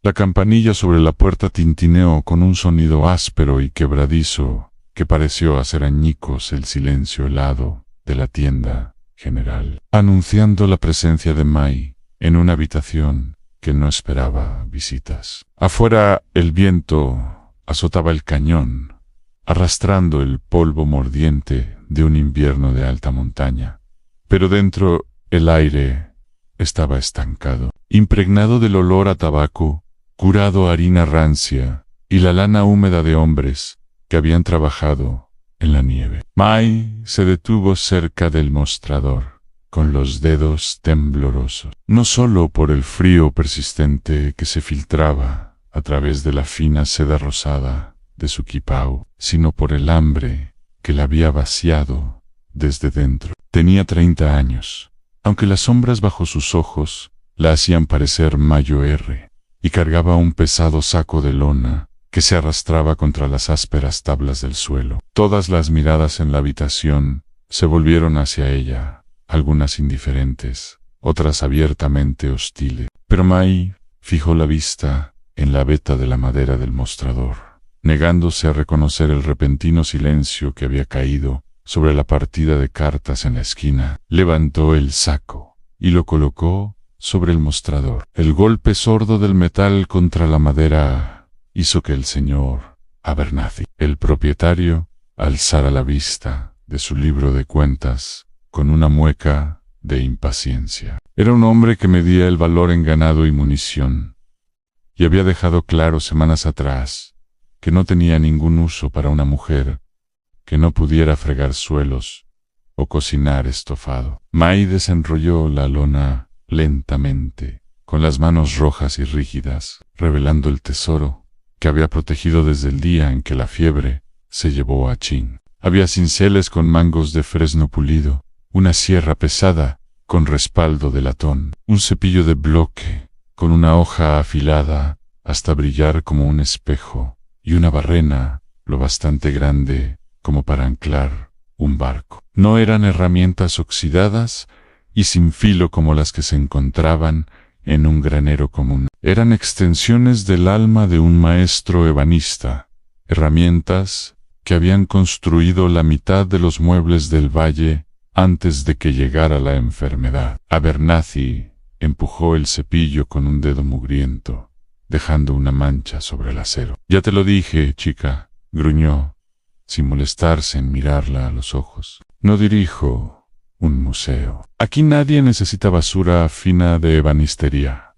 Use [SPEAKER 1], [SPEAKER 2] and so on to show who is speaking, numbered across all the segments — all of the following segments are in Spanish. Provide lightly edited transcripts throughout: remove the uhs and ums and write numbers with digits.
[SPEAKER 1] La campanilla sobre la puerta tintineó con un sonido áspero y quebradizo que pareció hacer añicos el silencio helado de la tienda general, anunciando la presencia de Mai en una habitación que no esperaba visitas. Afuera el viento azotaba el cañón, arrastrando el polvo mordiente de un invierno de alta montaña. Pero dentro el aire estaba estancado, impregnado del olor a tabaco, curado a harina rancia y la lana húmeda de hombres que habían trabajado en la nieve. Mai se detuvo cerca del mostrador, con los dedos temblorosos, no solo por el frío persistente que se filtraba a través de la fina seda rosada de su kipau, sino por el hambre que la había vaciado desde dentro. Tenía 30 años, aunque las sombras bajo sus ojos la hacían parecer Mayo R, y cargaba un pesado saco de lona que se arrastraba contra las ásperas tablas del suelo. Todas las miradas en la habitación se volvieron hacia ella, algunas indiferentes, otras abiertamente hostiles. Pero Mai fijó la vista en la veta de la madera del mostrador, negándose a reconocer el repentino silencio que había caído sobre la partida de cartas en la esquina. Levantó el saco y lo colocó sobre el mostrador. El golpe sordo del metal contra la madera hizo que el señor Abernathy, el propietario, alzara la vista de su libro de cuentas con una mueca de impaciencia. Era un hombre que medía el valor en ganado y munición, y había dejado claro semanas atrás que no tenía ningún uso para una mujer que no pudiera fregar suelos o cocinar estofado. Mai desenrolló la lona lentamente, con las manos rojas y rígidas, revelando el tesoro que había protegido desde el día en que la fiebre se llevó a Chin. Había cinceles con mangos de fresno pulido, una sierra pesada con respaldo de latón, un cepillo de bloque con una hoja afilada hasta brillar como un espejo, y una barrena lo bastante grande como para anclar un barco. No eran herramientas oxidadas y sin filo como las que se encontraban en un granero común. Eran extensiones del alma de un maestro ebanista, herramientas que habían construido la mitad de los muebles del valle antes de que llegara la enfermedad. Abernathy empujó el cepillo con un dedo mugriento, dejando una mancha sobre el acero. «Ya te lo dije, chica», gruñó, sin molestarse en mirarla a los ojos. «No dirijo un museo. Aquí nadie necesita basura fina de ebanistería.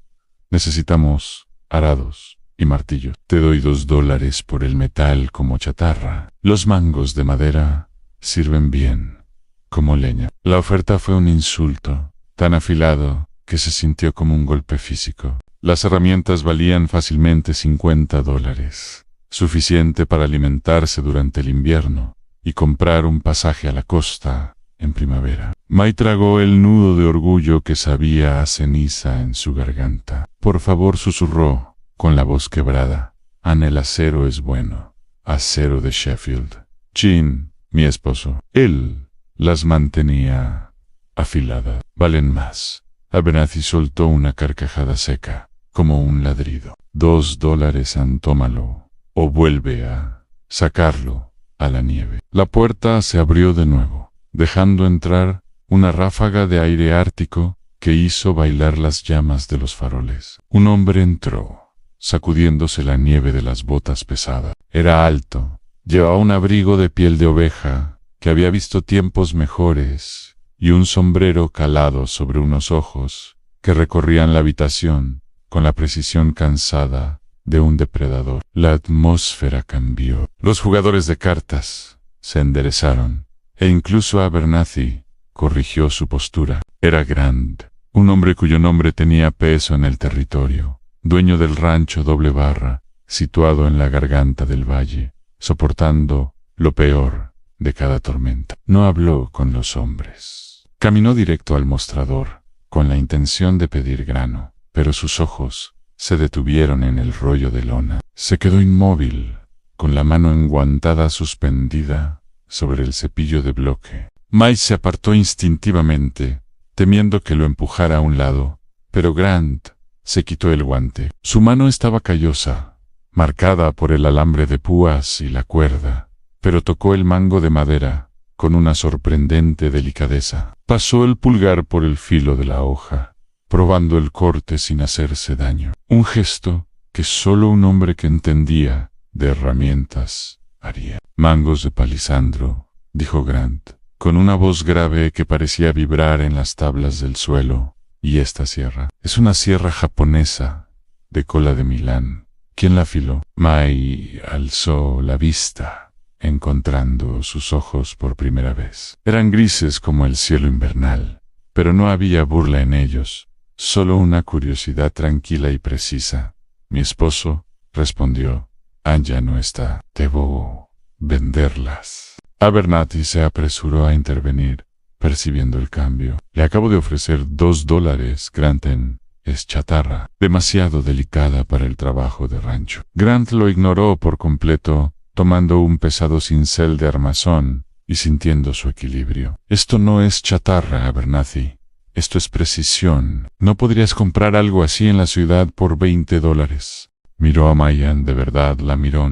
[SPEAKER 1] Necesitamos arados y martillos. Te doy $2 por el metal como chatarra. Los mangos de madera sirven bien como leña». La oferta fue un insulto, tan afilado que se sintió como un golpe físico. Las herramientas valían fácilmente $50, suficiente para alimentarse durante el invierno y comprar un pasaje a la costa en primavera. Mai tragó el nudo de orgullo que sabía a ceniza en su garganta. «Por favor», susurró, con la voz quebrada, «el acero es bueno. Acero de Sheffield. Chin, mi esposo, él las mantenía afiladas. Valen más». Abernathy soltó una carcajada seca, como un ladrido. $2, tómalo, o vuelve a sacarlo a la nieve. La puerta se abrió de nuevo, dejando entrar una ráfaga de aire ártico que hizo bailar las llamas de los faroles. Un hombre entró, sacudiéndose la nieve de las botas pesadas. Era alto, llevaba un abrigo de piel de oveja que había visto tiempos mejores y un sombrero calado sobre unos ojos que recorrían la habitación con la precisión cansada de un depredador. La atmósfera cambió. Los jugadores de cartas se enderezaron, e incluso Abernathy corrigió su postura. Era Grant, un hombre cuyo nombre tenía peso en el territorio, dueño del rancho Doble Barra, situado en la garganta del valle, soportando lo peor de cada tormenta. No habló con los hombres. Caminó directo al mostrador, con la intención de pedir grano, pero sus ojos se detuvieron en el rollo de lona. Se quedó inmóvil, con la mano enguantada suspendida sobre el cepillo de bloque. Mai se apartó instintivamente, temiendo que lo empujara a un lado, pero Grant Se quitó el guante. Su mano estaba callosa, marcada por el alambre de púas y la cuerda, pero tocó el mango de madera con una sorprendente delicadeza. Pasó el pulgar por el filo de la hoja, probando el corte sin hacerse daño. Un gesto que solo un hombre que entendía de herramientas haría. Mangos de palisandro, dijo Grant, con una voz grave que parecía vibrar en las tablas del suelo. ¿Y esta sierra? Es una sierra japonesa, de cola de Milán. ¿Quién la afiló? Mai alzó la vista, encontrando sus ojos por primera vez. Eran grises como el cielo invernal, pero no había burla en ellos, solo una curiosidad tranquila y precisa. Mi esposo, respondió, Anya no está. Debo venderlas. Abernathy se apresuró a intervenir, percibiendo el cambio. Le acabo de ofrecer $2, Granten. Es chatarra, demasiado delicada para el trabajo de rancho. Grant lo ignoró por completo, tomando un pesado cincel de armazón y sintiendo su equilibrio. Esto no es chatarra, Abernathy. Esto es precisión. ¿No podrías comprar algo así en la ciudad por $20? Miró a Mayan, de verdad la miró,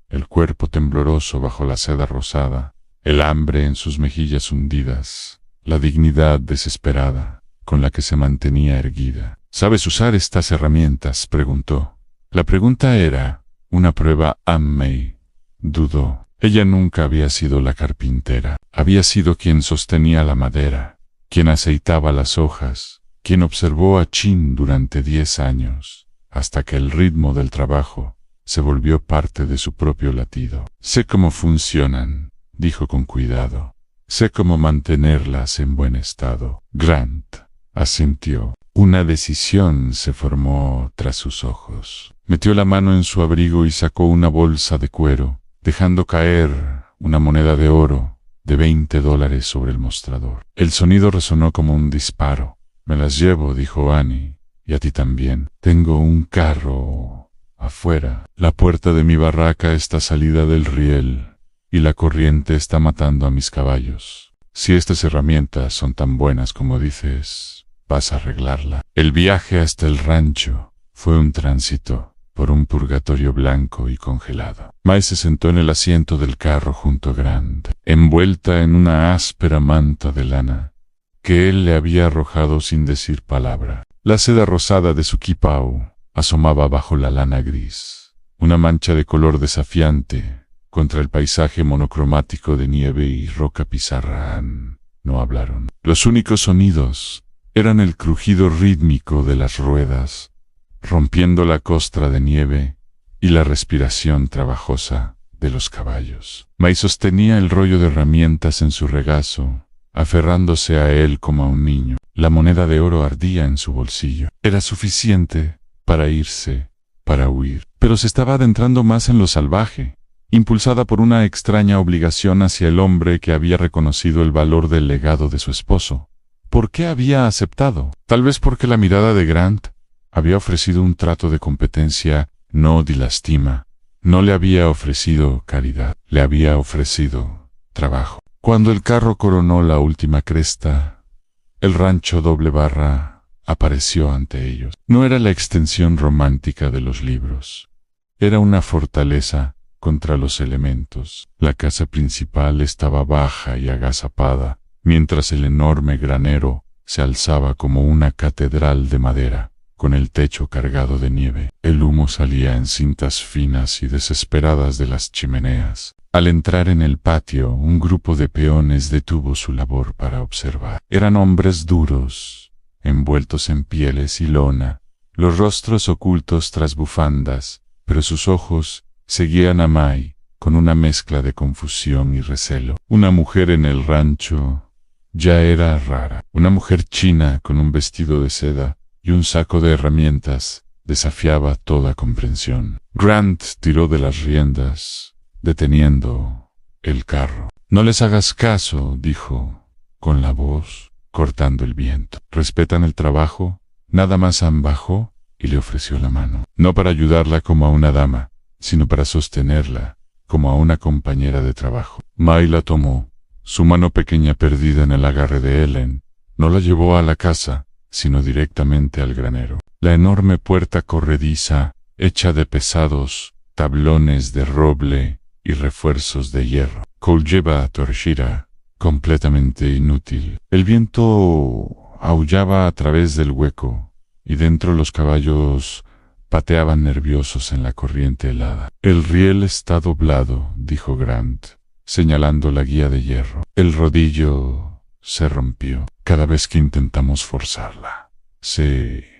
[SPEAKER 1] el cuerpo tembloroso bajo la seda rosada, el hambre en sus mejillas hundidas, la dignidad desesperada con la que se mantenía erguida. ¿Sabes usar estas herramientas?, preguntó. La pregunta era una prueba. Ammey dudó. Ella nunca había sido la carpintera. Había sido quien sostenía la madera, quien aceitaba las hojas, quien observó a Chin durante 10 años, hasta que el ritmo del trabajo se volvió parte de su propio latido. Sé cómo funcionan, dijo con cuidado. Sé cómo mantenerlas en buen estado. Grant asintió. Una decisión se formó tras sus ojos. Metió la mano en su abrigo y sacó una bolsa de cuero, dejando caer una moneda de oro de $20 sobre el mostrador. El sonido resonó como un disparo. Me las llevo, dijo Annie, y a ti también. Tengo un carro afuera. La puerta de mi barraca está salida del riel, y la corriente está matando a mis caballos. Si estas herramientas son tan buenas como dices, vas a arreglarla. El viaje hasta el rancho fue un tránsito por un purgatorio blanco y congelado. Mai se sentó en el asiento del carro junto a Grant, envuelta en una áspera manta de lana que él le había arrojado sin decir palabra. La seda rosada de su kipau asomaba bajo la lana gris, una mancha de color desafiante contra el paisaje monocromático de nieve y roca pizarra. No hablaron. Los únicos sonidos eran el crujido rítmico de las ruedas rompiendo la costra de nieve y la respiración trabajosa de los caballos. Mai sostenía el rollo de herramientas en su regazo, aferrándose a él como a un niño. La moneda de oro ardía en su bolsillo. Era suficiente para irse, para huir, pero se estaba adentrando más en lo salvaje, impulsada por una extraña obligación hacia el hombre que había reconocido el valor del legado de su esposo. ¿Por qué había aceptado? Tal vez porque la mirada de Grant había ofrecido un trato de competencia, no de lastima. No le había ofrecido caridad, le había ofrecido trabajo. Cuando el carro coronó la última cresta, el rancho doble barra apareció ante ellos. No era la extensión romántica de los libros. Era una fortaleza contra los elementos. La casa principal estaba baja y agazapada, mientras el enorme granero se alzaba como una catedral de madera, con el techo cargado de nieve. El humo salía en cintas finas y desesperadas de las chimeneas. Al entrar en el patio, un grupo de peones detuvo su labor para observar. Eran hombres duros, envueltos en pieles y lona, los rostros ocultos tras bufandas, pero sus ojos seguían a Mai con una mezcla de confusión y recelo. Una mujer en el rancho ya era rara. Una mujer china con un vestido de seda y un saco de herramientas desafiaba toda comprensión. Grant tiró de las riendas, deteniendo el carro. No les hagas caso, dijo, con la voz cortando el viento. ¿Respetan el trabajo? Nada más bajó y le ofreció la mano. No para ayudarla como a una dama, sino para sostenerla como a una compañera de trabajo. Mai la tomó, su mano pequeña perdida en el agarre de Ellen. No la llevó a la casa, sino directamente al granero. La enorme puerta corrediza, hecha de pesados tablones de roble y refuerzos de hierro, conlleva a Torshira, completamente inútil. El viento aullaba a través del hueco, y dentro los caballos pateaban nerviosos en la corriente helada. El riel está doblado, dijo Grant, señalando la guía de hierro. El rodillo se rompió. Cada vez que intentamos forzarla, se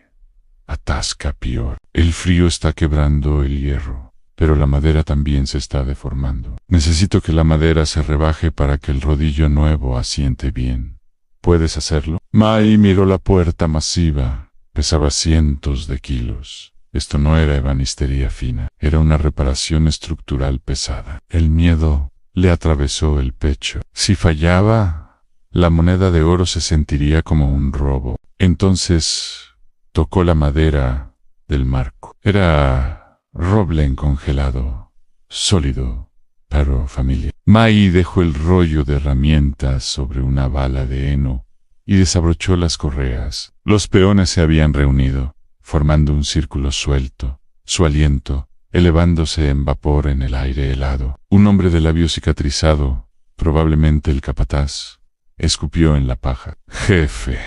[SPEAKER 1] atasca peor. El frío está quebrando el hierro, pero la madera también se está deformando. Necesito que la madera se rebaje para que el rodillo nuevo asiente bien. ¿Puedes hacerlo? Mai miró la puerta masiva. Pesaba cientos de kilos. Esto no era ebanistería fina, era una reparación estructural pesada. El miedo le atravesó el pecho. Si fallaba, la moneda de oro se sentiría como un robo. Entonces tocó la madera del marco. Era roble encongelado, sólido, pero familiar. Mai dejó el rollo de herramientas sobre una bala de heno y desabrochó las correas. Los peones se habían reunido, formando un círculo suelto, su aliento elevándose en vapor en el aire helado. Un hombre de labio cicatrizado, probablemente el capataz, escupió en la paja. Jefe,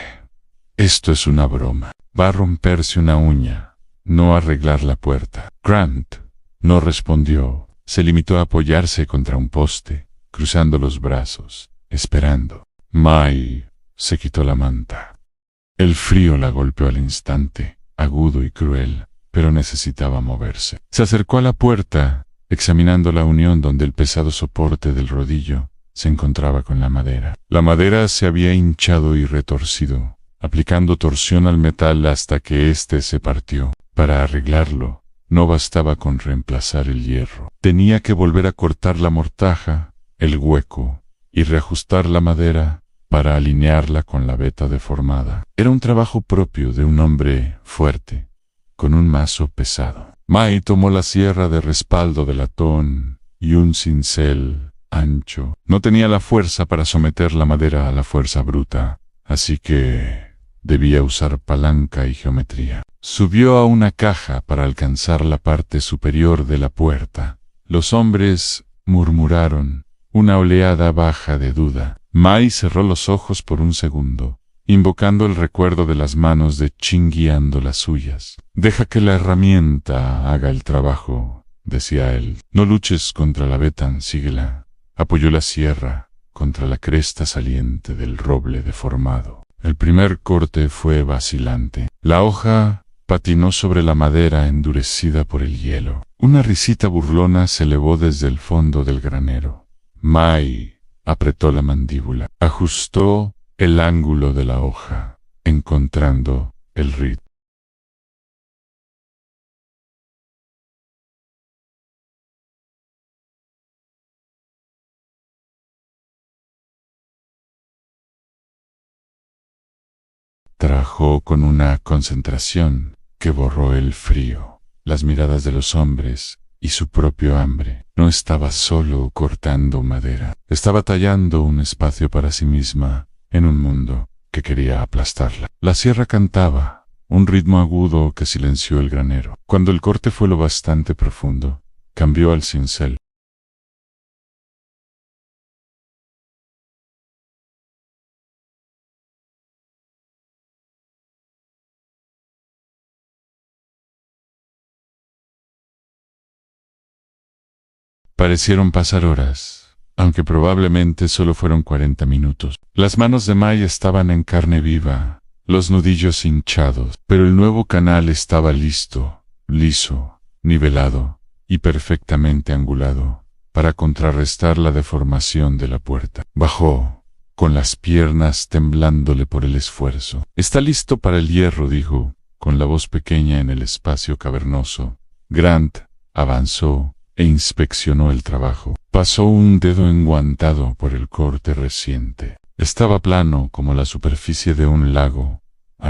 [SPEAKER 1] esto es una broma. Va a romperse una uña, no arreglar la puerta. Grant no respondió. Se limitó a apoyarse contra un poste, cruzando los brazos, esperando. Mai se quitó la manta. El frío la golpeó al instante, agudo y cruel, pero necesitaba moverse. Se acercó a la puerta, examinando la unión donde el pesado soporte del rodillo se encontraba con la madera. La madera se había hinchado y retorcido, aplicando torsión al metal hasta que éste se partió. Para arreglarlo, no bastaba con reemplazar el hierro. Tenía que volver a cortar la mortaja, el hueco, y reajustar la madera para alinearla con la veta deformada. Era un trabajo propio de un hombre fuerte, con un mazo pesado. Mai tomó la sierra de respaldo de latón y un cincel ancho. No tenía la fuerza para someter la madera a la fuerza bruta, así que debía usar palanca y geometría. Subió a una caja para alcanzar la parte superior de la puerta. Los hombres murmuraron, una oleada baja de duda. Mai cerró los ojos por un segundo, invocando el recuerdo de las manos de Chin guiando las suyas. Deja que la herramienta haga el trabajo, decía él. No luches contra la Betan, síguela. Apoyó la sierra contra la cresta saliente del roble deformado. El primer corte fue vacilante. La hoja patinó sobre la madera endurecida por el hielo. Una risita burlona se elevó desde el fondo del granero. Mai apretó la mandíbula, ajustó el ángulo de la hoja, encontrando el ritmo. Trabajó con una concentración que borró el frío, las miradas de los hombres y su propio hambre. No estaba solo cortando madera, estaba tallando un espacio para sí misma en un mundo que quería aplastarla. La sierra cantaba, un ritmo agudo que silenció el granero. Cuando el corte fue lo bastante profundo, cambió al cincel. Parecieron pasar horas, aunque probablemente solo fueron 40 minutos. Las manos de Mai estaban en carne viva, los nudillos hinchados, pero el nuevo canal estaba listo, liso, nivelado y perfectamente angulado, para contrarrestar la deformación de la puerta. Bajó, con las piernas temblándole por el esfuerzo. Está listo para el hierro, dijo, con la voz pequeña en el espacio cavernoso. Grant avanzó e inspeccionó el trabajo. Pasó un dedo enguantado por el corte reciente. Estaba plano como la superficie de un lago.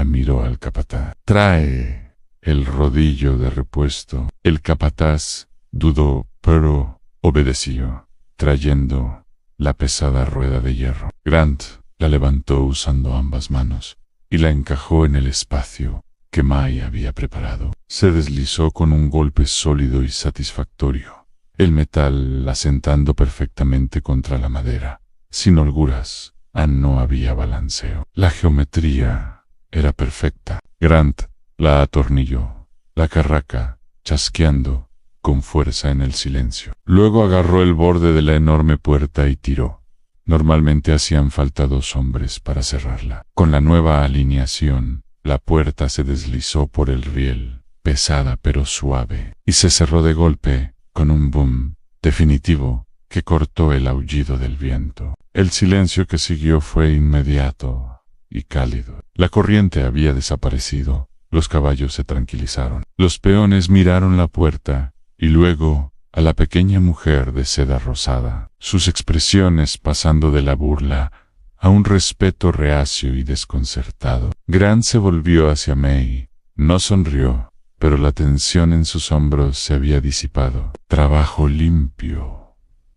[SPEAKER 1] Miró al capataz. Trae el rodillo de repuesto. El capataz dudó, pero obedeció, trayendo la pesada rueda de hierro. Grant la levantó usando ambas manos y la encajó en el espacio que Mai había preparado. Se deslizó con un golpe sólido y satisfactorio, el metal asentando perfectamente contra la madera, sin holguras. No había balanceo. La geometría era perfecta. Grant la atornilló, la carraca chasqueando con fuerza en el silencio. Luego agarró el borde de la enorme puerta y tiró. Normalmente hacían falta 2 hombres para cerrarla. Con la nueva alineación, la puerta se deslizó por el riel, pesada pero suave, y se cerró de golpe, con un boom definitivo que cortó el aullido del viento. El silencio que siguió fue inmediato y cálido. La corriente había desaparecido. Los caballos se tranquilizaron. Los peones miraron la puerta y luego a la pequeña mujer de seda rosada, sus expresiones pasando de la burla a un respeto reacio y desconcertado. Grant se volvió hacia May. No sonrió, pero la tensión en sus hombros se había disipado. «Trabajo limpio»,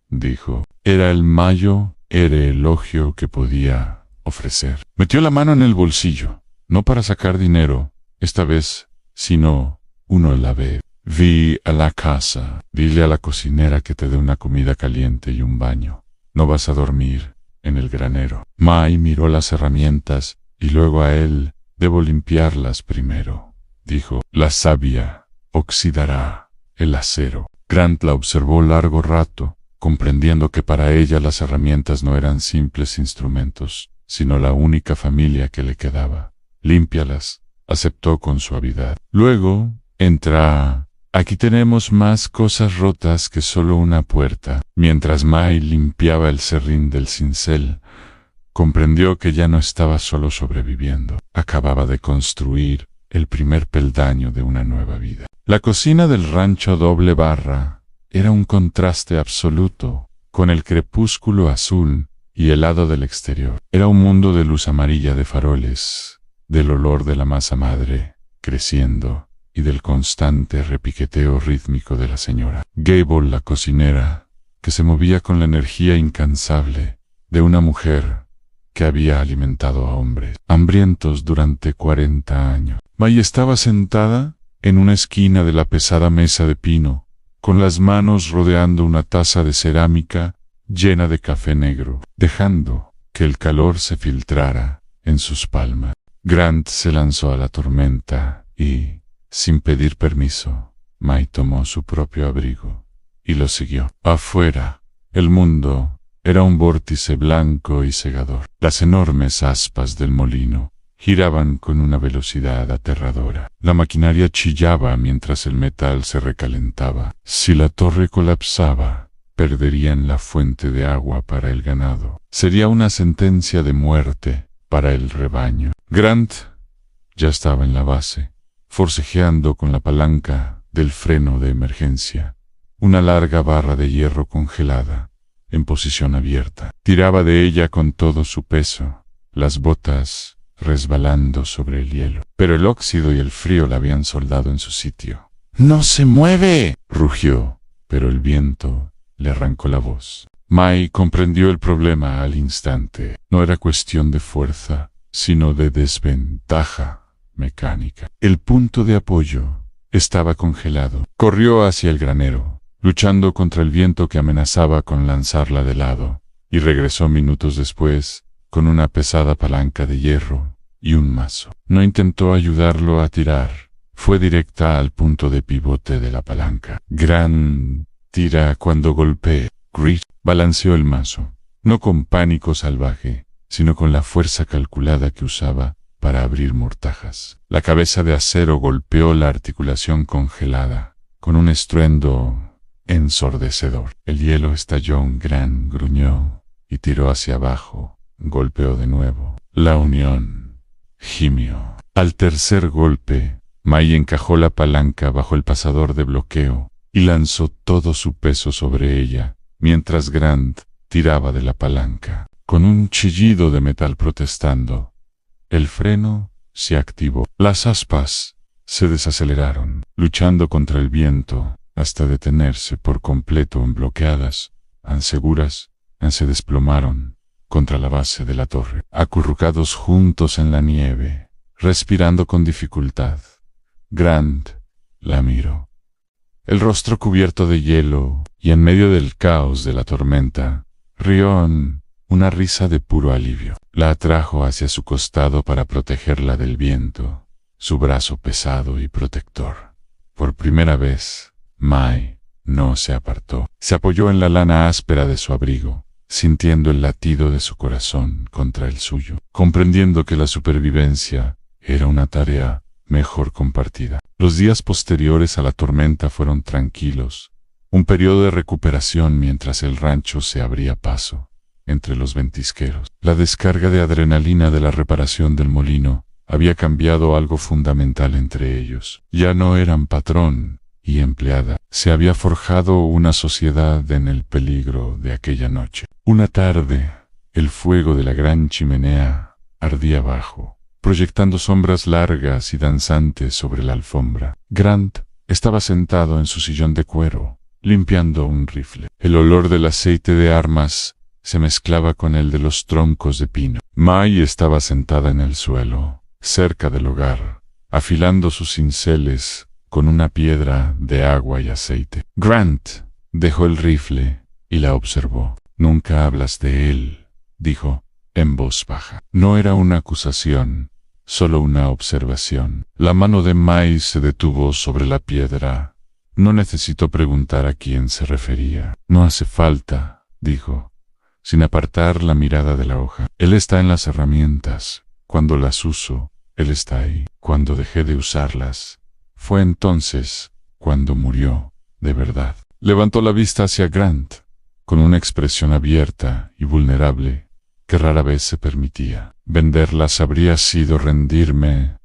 [SPEAKER 1] dijo. Era el mayor elogio que podía ofrecer. Metió la mano en el bolsillo, no para sacar dinero, esta vez, sino uno la ve. «Vi a la casa. Dile a la cocinera que te dé una comida caliente y un baño. No vas a dormir en el granero». Mai miró las herramientas y luego a él. «Debo limpiarlas primero», dijo. «La savia oxidará el acero». Grant la observó largo rato, comprendiendo que para ella las herramientas no eran simples instrumentos, sino la única familia que le quedaba. «Límpialas», aceptó con suavidad. «Luego, entra. Aquí tenemos más cosas rotas que solo una puerta». Mientras Mai limpiaba el serrín del cincel, comprendió que ya no estaba solo sobreviviendo. Acababa de construir el primer peldaño de una nueva vida. La cocina del rancho Doble Barra era un contraste absoluto con el crepúsculo azul y helado del exterior. Era un mundo de luz amarilla de faroles, del olor de la masa madre creciendo y del constante repiqueteo rítmico de la señora Gable, la cocinera, que se movía con la energía incansable de una mujer que había alimentado a hombres hambrientos durante 40 años. May estaba sentada en una esquina de la pesada mesa de pino, con las manos rodeando una taza de cerámica llena de café negro, dejando que el calor se filtrara en sus palmas. Grant se lanzó a la tormenta y, sin pedir permiso, May tomó su propio abrigo y lo siguió. Afuera, el mundo era un vórtice blanco y cegador. Las enormes aspas del molino giraban con una velocidad aterradora. La maquinaria chillaba mientras el metal se recalentaba. Si la torre colapsaba, perderían la fuente de agua para el ganado. Sería una sentencia de muerte para el rebaño. Grant ya estaba en la base, forcejeando con la palanca del freno de emergencia, una larga barra de hierro congelada, en posición abierta. Tiraba de ella con todo su peso, las botas resbalando sobre el hielo. Pero el óxido y el frío la habían soldado en su sitio. «¡No se mueve!», rugió, pero el viento le arrancó la voz. Mai comprendió el problema al instante. No era cuestión de fuerza, sino de desventaja mecánica. El punto de apoyo estaba congelado. Corrió hacia el granero, luchando contra el viento que amenazaba con lanzarla de lado, y regresó minutos después, con una pesada palanca de hierro y un mazo. No intentó ayudarlo a tirar. Fue directa al punto de pivote de la palanca. «Gran tira cuando golpee». Grit balanceó el mazo, no con pánico salvaje, sino con la fuerza calculada que usaba para abrir mortajas. La cabeza de acero golpeó la articulación congelada, con un estruendo ensordecedor. El hielo estalló, un gran gruñó y tiró hacia abajo. Golpeó de nuevo. La unión gimió. Al tercer golpe, Mai encajó la palanca bajo el pasador de bloqueo y lanzó todo su peso sobre ella, mientras Grant tiraba de la palanca. Con un chillido de metal protestando, el freno se activó. Las aspas se desaceleraron, luchando contra el viento, hasta detenerse por completo en bloqueadas, inseguras, se desplomaron contra la base de la torre, acurrucados juntos en la nieve, respirando con dificultad. Grant la miró. El rostro cubierto de hielo, y en medio del caos de la tormenta, rió en una risa de puro alivio. La atrajo hacia su costado para protegerla del viento, su brazo pesado y protector. Por primera vez, Mai no se apartó. Se apoyó en la lana áspera de su abrigo, sintiendo el latido de su corazón contra el suyo, comprendiendo que la supervivencia era una tarea mejor compartida. Los días posteriores a la tormenta fueron tranquilos, un periodo de recuperación mientras el rancho se abría paso entre los ventisqueros. La descarga de adrenalina de la reparación del molino había cambiado algo fundamental entre ellos. Ya no eran patrón y empleada. Se había forjado una sociedad en el peligro de aquella noche. Una tarde, el fuego de la gran chimenea ardía abajo, proyectando sombras largas y danzantes sobre la alfombra. Grant estaba sentado en su sillón de cuero, limpiando un rifle. El olor del aceite de armas se mezclaba con el de los troncos de pino. Mai estaba sentada en el suelo, cerca del hogar, afilando sus cinceles con una piedra de agua y aceite. Grant dejó el rifle y la observó. «Nunca hablas de él», dijo, en voz baja. No era una acusación, solo una observación. La mano de Mai se detuvo sobre la piedra. No necesitó preguntar a quién se refería. «No hace falta», dijo, sin apartar la mirada de la hoja. «Él está en las herramientas. Cuando las uso, él está ahí. Cuando dejé de usarlas, fue entonces cuando murió, de verdad». Levantó la vista hacia Grant, con una expresión abierta y vulnerable que rara vez se permitía. «Venderlas habría sido rendirme.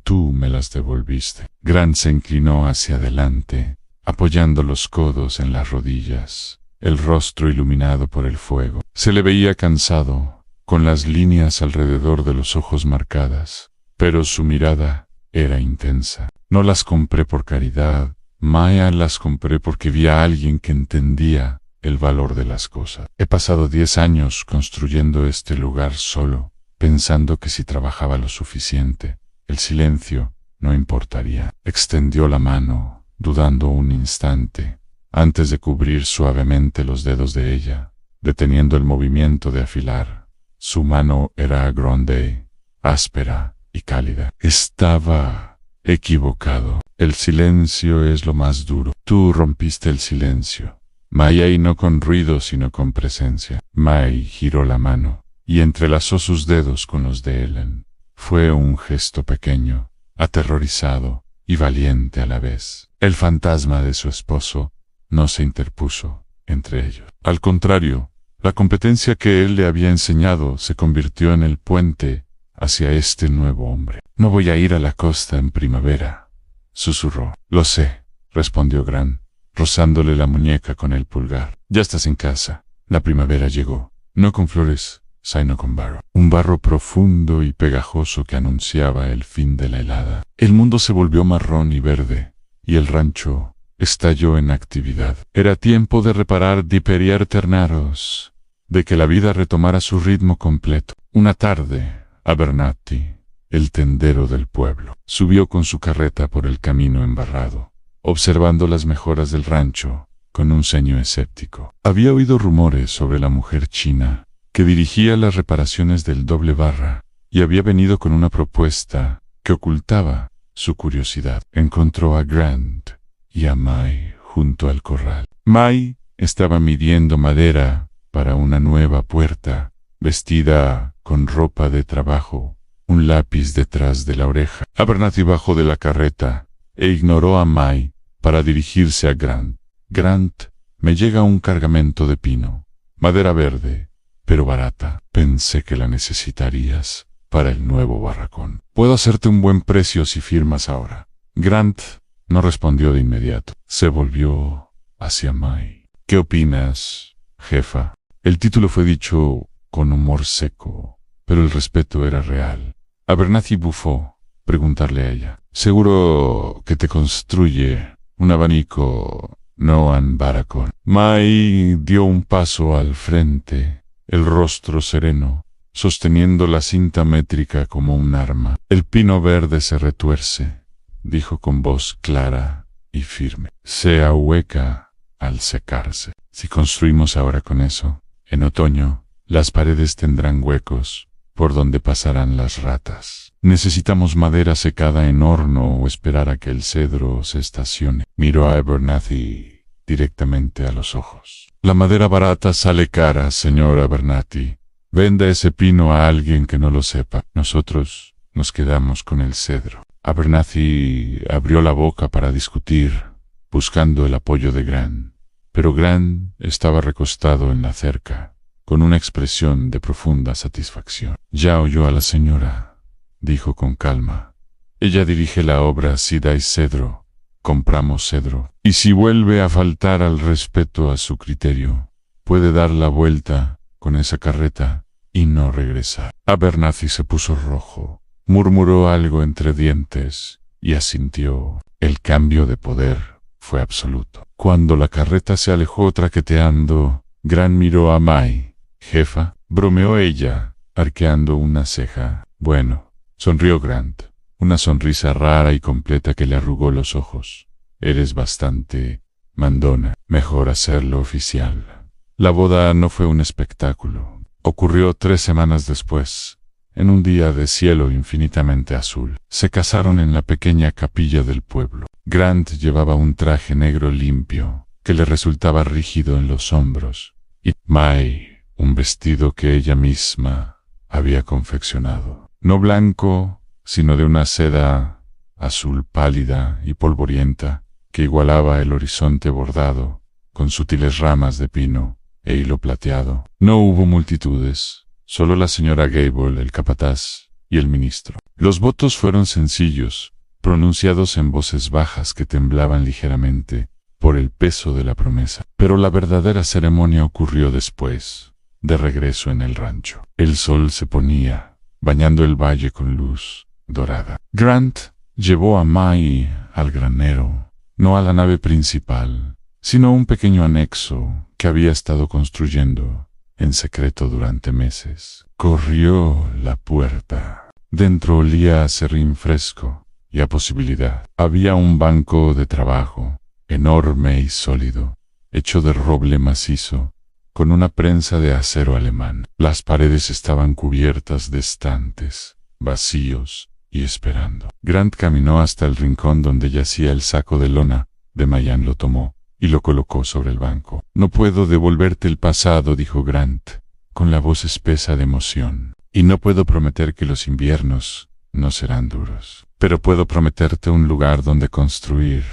[SPEAKER 1] Tú me las devolviste». Grant se inclinó hacia adelante, apoyando los codos en las rodillas, el rostro iluminado por el fuego. Se le veía cansado, con las líneas alrededor de los ojos marcadas, pero su mirada era intensa. «No las compré por caridad, Maya, las compré porque vi a alguien que entendía el valor de las cosas. He pasado 10 años construyendo este lugar solo, pensando que si trabajaba lo suficiente, el silencio no importaría». Extendió la mano, dudando un instante, antes de cubrir suavemente los dedos de ella, deteniendo el movimiento de afilar. Su mano era grande, áspera y cálida. «Estaba equivocado. El silencio es lo más duro. Tú rompiste el silencio, Mai, y no con ruido sino con presencia». Mai giró la mano y entrelazó sus dedos con los de Ellen. Fue un gesto pequeño, aterrorizado y valiente a la vez. El fantasma de su esposo no se interpuso entre ellos. Al contrario, la competencia que él le había enseñado se convirtió en el puente hacia este nuevo hombre. «No voy a ir a la costa en primavera», susurró. «Lo sé», respondió Grant, rozándole la muñeca con el pulgar. «Ya estás en casa. La primavera llegó. No con flores, sino con barro». Un barro profundo y pegajoso que anunciaba el fin de la helada. El mundo se volvió marrón y verde, y el rancho estalló en actividad. Era tiempo de reparar Diperier Ternaros, de que la vida retomara su ritmo completo. Una tarde, Abernathy, el tendero del pueblo, subió con su carreta por el camino embarrado, observando las mejoras del rancho con un ceño escéptico. Había oído rumores sobre la mujer china que dirigía las reparaciones del doble barra y había venido con una propuesta que ocultaba su curiosidad. Encontró a Grant y a Mai junto al corral. Mai estaba midiendo madera para una nueva puerta, vestida con ropa de trabajo, un lápiz detrás de la oreja. Abernathy bajó de la carreta e ignoró a Mai para dirigirse a Grant. «Grant, me llega un cargamento de pino, madera verde, pero barata. Pensé que la necesitarías para el nuevo barracón. Puedo hacerte un buen precio si firmas ahora». Grant no respondió de inmediato. Se volvió hacia Mai. «¿Qué opinas, jefa?». El título fue dicho con humor seco, pero el respeto era real. Abernathy bufó preguntarle a ella. «Seguro que te construye un abanico Noan Baracon». Mai dio un paso al frente, el rostro sereno, sosteniendo la cinta métrica como un arma. «El pino verde se retuerce, dijo con voz clara y firme. Se ahueca al secarse. Si construimos ahora con eso, en otoño, las paredes tendrán huecos por donde pasarán las ratas. Necesitamos madera secada en horno o esperar a que el cedro se estacione. Miró a Abernathy directamente a los ojos. La madera barata sale cara, señor Abernathy. Venda ese pino a alguien que no lo sepa. Nosotros nos quedamos con el cedro. Abernathy abrió la boca para discutir, buscando el apoyo de Grant. Pero Grant estaba recostado en la cerca, con una expresión de profunda satisfacción. Ya oyó a la señora, dijo con calma. Ella dirige la obra si dais cedro, compramos cedro. Y si vuelve a faltar al respeto a su criterio, puede dar la vuelta con esa carreta y no regresar. Abernathy se puso rojo, murmuró algo entre dientes y asintió. El cambio de poder fue absoluto. Cuando la carreta se alejó traqueteando, Grant miró a May. Jefa, bromeó ella, arqueando una ceja. Bueno, sonrió Grant, una sonrisa rara y completa que le arrugó los ojos. Eres bastante mandona. Mejor hacerlo oficial. La boda no fue un espectáculo. Ocurrió 3 semanas después, en un día de cielo infinitamente azul. Se casaron en la pequeña capilla del pueblo. Grant llevaba un traje negro limpio, que le resultaba rígido en los hombros, y May un vestido que ella misma había confeccionado. No blanco, sino de una seda azul pálida y polvorienta, que igualaba el horizonte bordado, con sutiles ramas de pino e hilo plateado. No hubo multitudes, solo la señora Gable, el capataz, y el ministro. Los votos fueron sencillos, pronunciados en voces bajas que temblaban ligeramente por el peso de la promesa. Pero la verdadera ceremonia ocurrió después, de regreso en el rancho. El sol se ponía, bañando el valle con luz dorada. Grant llevó a May al granero, no a la nave principal, sino a un pequeño anexo que había estado construyendo en secreto durante meses. Corrió la puerta. Dentro olía a serrín fresco y a posibilidad. Había un banco de trabajo, enorme y sólido, hecho de roble macizo, con una prensa de acero alemán. Las paredes estaban cubiertas de estantes, vacíos y esperando. Grant caminó hasta el rincón donde yacía el saco de lona. De Mayan lo tomó y lo colocó sobre el banco. No puedo devolverte el pasado, dijo Grant, con la voz espesa de emoción. Y no puedo prometer que los inviernos no serán duros. Pero puedo prometerte un lugar donde construir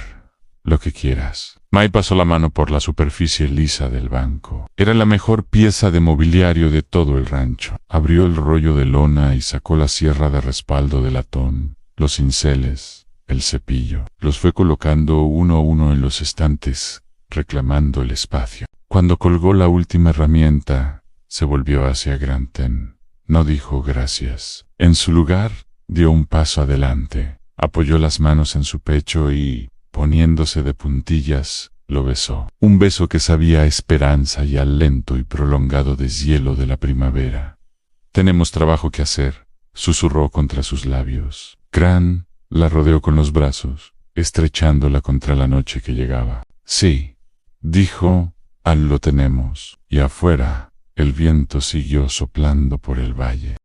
[SPEAKER 1] lo que quieras. May pasó la mano por la superficie lisa del banco. Era la mejor pieza de mobiliario de todo el rancho. Abrió el rollo de lona y sacó la sierra de respaldo de latón, los cinceles, el cepillo. Los fue colocando uno a uno en los estantes, reclamando el espacio. Cuando colgó la última herramienta, se volvió hacia Granton. No dijo gracias. En su lugar, dio un paso adelante, apoyó las manos en su pecho y, poniéndose de puntillas, lo besó. Un beso que sabía a esperanza y al lento y prolongado deshielo de la primavera. Tenemos trabajo que hacer, susurró contra sus labios. Grant la rodeó con los brazos, estrechándola contra la noche que llegaba. Sí, dijo, lo tenemos. Y afuera, el viento siguió soplando por el valle.